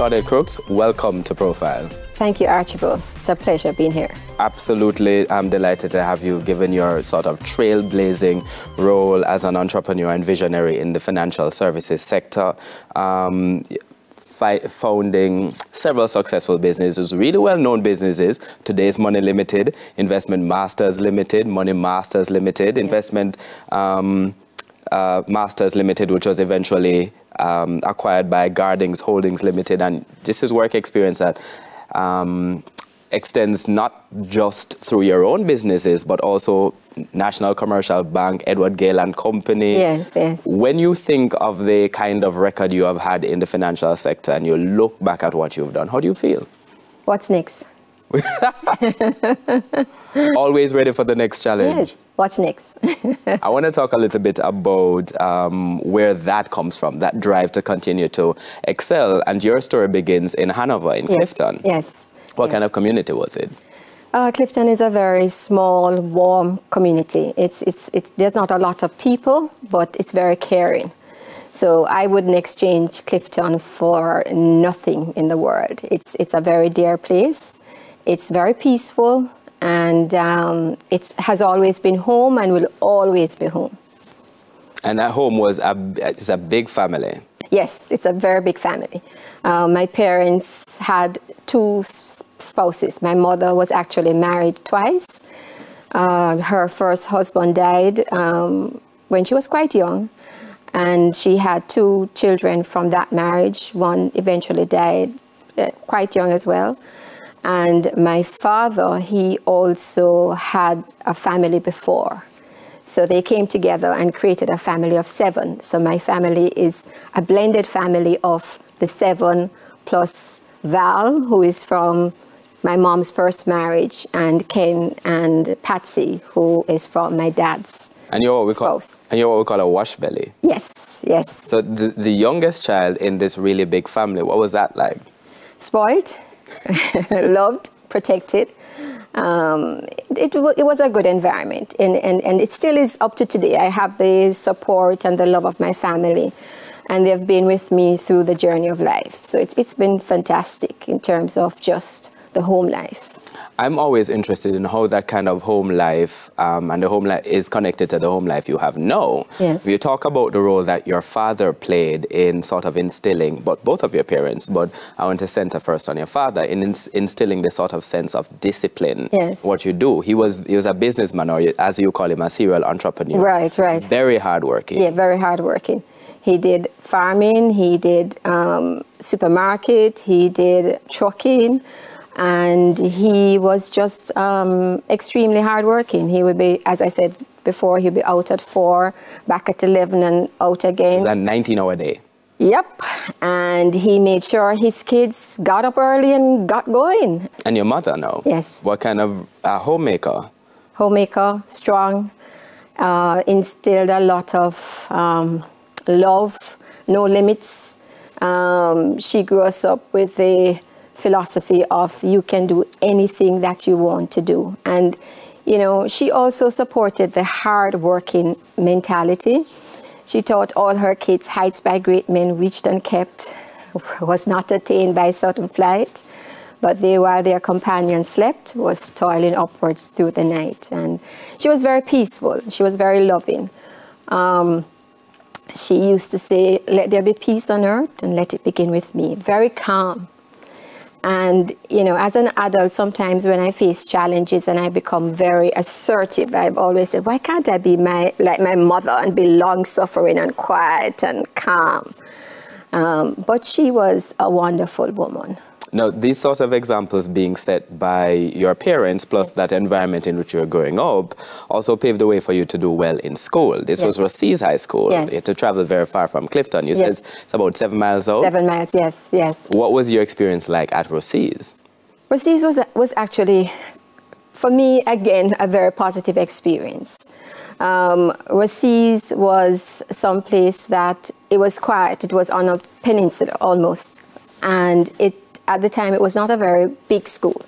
Claudette Crooks, welcome to Profile. Thank you, Archibald. It's a pleasure being here. Absolutely. I'm delighted to have you, given your sort of trailblazing role as an entrepreneur and visionary in the financial services sector. Founding several successful businesses, really well-known businesses. Today's Money Limited, Investment Masters Limited, Money Masters Limited, yes. Investment Masters Limited, which was eventually acquired by Gardings Holdings Limited. And this is work experience that extends not just through your own businesses, but also National Commercial Bank, Edward Gale and Company. Yes, yes. When you think of the kind of record you have had in the financial sector and you look back at what you've done, how do you feel? What's next? Always ready for the next challenge. Yes, what's next? I want to talk a little bit about where that comes from, that drive to continue to excel. And your story begins in Hanover, in Clifton. Yes. What kind of community was it? Clifton is a very small, warm community. There's not a lot of people, but it's very caring. So I wouldn't exchange Clifton for nothing in the world. It's a very dear place. It's very peaceful, and it has always been home and will always be home. And that home it's a big family. Yes, it's a very big family. My parents had 2 spouses. My mother was actually married twice. Her first husband died when she was quite young, and she had 2 children from that marriage. One eventually died quite young as well. And my father, he also had a family before. So they came together and created a family of 7. So my family is a blended family of the 7 plus Val, who is from my mom's first marriage, and Ken and Patsy, who is from my dad's spouse. And you're what we call a wash belly. Yes, yes. So the youngest child in this really big family, what was that like? Spoiled, loved, protected. It was a good environment, and it still is up to today. I have the support and the love of my family, and they've been with me through the journey of life. So it's been fantastic in terms of just the home life. I'm always interested in how that kind of home life and the home life is connected to the home life you have now. Yes. You talk about the role that your father played in sort of instilling, but both of your parents, but I want to center first on your father, in instilling the sort of sense of discipline. Yes. What you do. He was a businessman, or as you call him, a serial entrepreneur. Right, right. Very hardworking. Yeah, very hardworking. He did farming, he did supermarket, he did trucking, and he was just extremely hardworking. He would be, as I said before, he'd be out at 4, back at 11 and out again. It's a 19-hour day. Yep, and he made sure his kids got up early and got going. And your mother now? Yes. What kind of homemaker? Homemaker, strong, instilled a lot of love, no limits. She grew us up with the philosophy of you can do anything that you want to do. And, you know, she also supported the hard-working mentality. She taught all her kids heights by great men reached and kept was not attained by sudden flight, but they, while their companions slept, was toiling upwards through the night. And she was very peaceful. She was very loving. She used to say, let there be peace on earth and let it begin with me. Very calm. And, you know, as an adult, sometimes when I face challenges and I become very assertive, I've always said, why can't I be like my mother and be long-suffering and quiet and calm? But she was a wonderful woman. Now, these sorts of examples being set by your parents, plus that environment in which you're growing up, also paved the way for you to do well in school. This was Rossi's High School. Yes. You had to travel very far from Clifton. You said it's about 7 miles out? 7 miles, yes, yes. What was your experience like at Rossi's? Rossi's was actually, for me, again, a very positive experience. Rossi's was some place that it was quiet. It was on a peninsula almost. And at the time, it was not a very big school.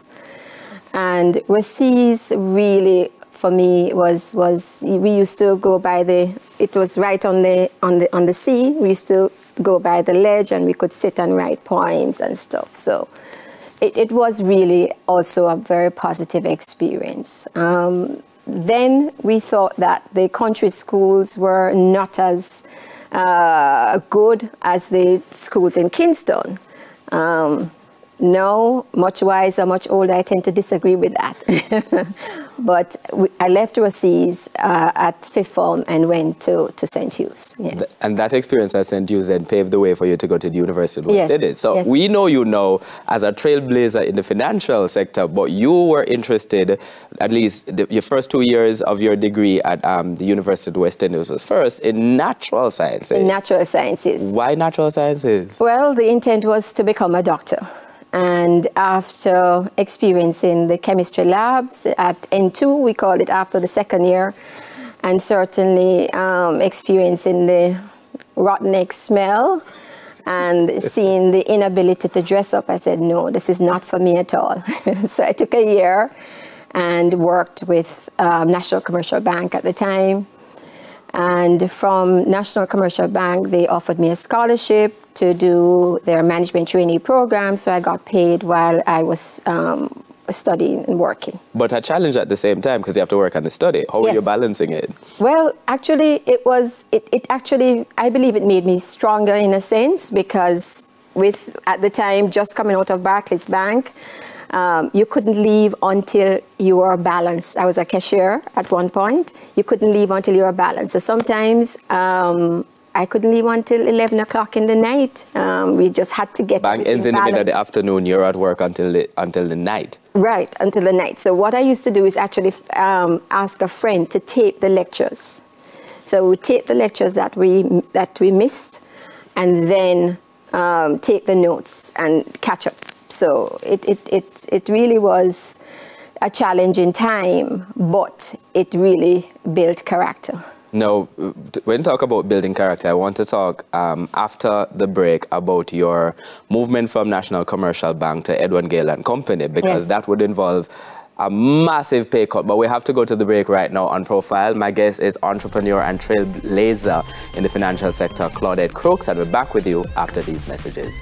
And Rossi's really, for me, was we used to go by it was right on the sea. We used to go by the ledge and we could sit and write poems and stuff. So it was really also a very positive experience. Then we thought that the country schools were not as good as the schools in Kingston. Now, much wiser, much older, I tend to disagree with that. But I left overseas at fifth form and went to St. Hugh's. Yes. And that experience at St. Hugh's then paved the way for you to go to the University of West Indies. So yes. we know you now as a trailblazer in the financial sector, but you were interested, at least your first 2 years of your degree at the University of West Indies was first in natural sciences. In natural sciences. Why natural sciences? Well, the intent was to become a doctor. And after experiencing the chemistry labs at N2, we called it after the second year, and certainly experiencing the rotten egg smell and seeing the inability to dress up, I said, no, this is not for me at all. So I took a year and worked with National Commercial Bank at the time. And from National Commercial Bank, they offered me a scholarship to do their management trainee program, so I got paid while I was studying and working. But a challenge at the same time, because you have to work and study. How were you balancing it? Well, actually, it actually, I believe it made me stronger in a sense, because at the time, just coming out of Barclays Bank, you couldn't leave until you were balanced. I was a cashier at one point. You couldn't leave until you were balanced. So sometimes I couldn't leave until 11 o'clock in the night. We just had to get Bank ends in the middle of the afternoon. You're at work until the night. Right, until the night. So what I used to do is actually ask a friend to tape the lectures. So we tape the lectures that we missed, and then take the notes and catch up. So it really was a challenging time, but it really built character. Now, when you talk about building character, I want to talk after the break about your movement from National Commercial Bank to Edward Gale and Company, because that would involve a massive pay cut. But we have to go to the break right now on Profile. My guest is entrepreneur and trailblazer in the financial sector, Claudette Crooks, and we're back with you after these messages.